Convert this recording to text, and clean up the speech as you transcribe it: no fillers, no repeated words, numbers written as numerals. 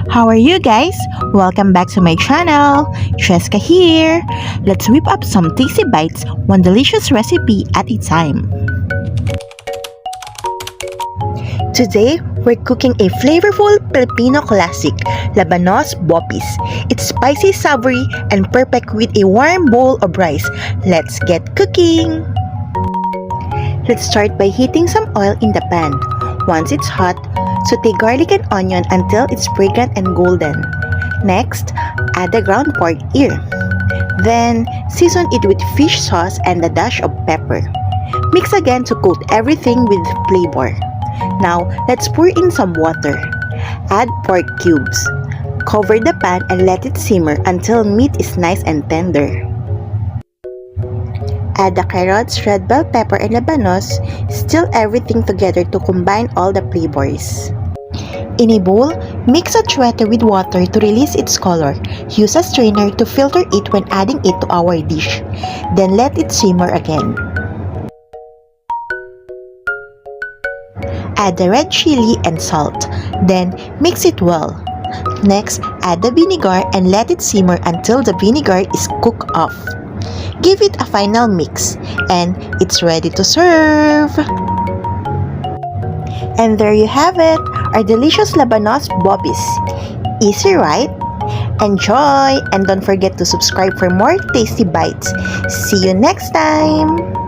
How are you guys? Welcome back to my channel. Cheska here. Let's whip up some tasty bites, one delicious recipe at a time. Today, we're cooking a flavorful Filipino classic, Labanos Bopis. It's spicy, savory, and perfect with a warm bowl of rice. Let's get cooking! Let's start by heating some oil in the pan. Once it's hot, saute garlic and onion until it's fragrant and golden. Next, add the ground pork ear. Then, season it with fish sauce and a dash of pepper. Mix again to coat everything with flavor. Now, let's pour in some water. Add pork cubes. Cover the pan and let it simmer until meat is nice and tender. Add the carrots, red bell pepper, and labanos. Stir everything together to combine all the flavors. In a bowl, mix achiote with water to release its color. Use a strainer to filter it when adding it to our dish. Then let it simmer again. Add the red chili and salt. Then mix it well. Next, add the vinegar and let it simmer until the vinegar is cooked off. Give it a final mix and it's ready to serve. And there you have it, our delicious Labanos Bopis. Easy, right? Enjoy! And don't forget to subscribe for more tasty bites. See you next time!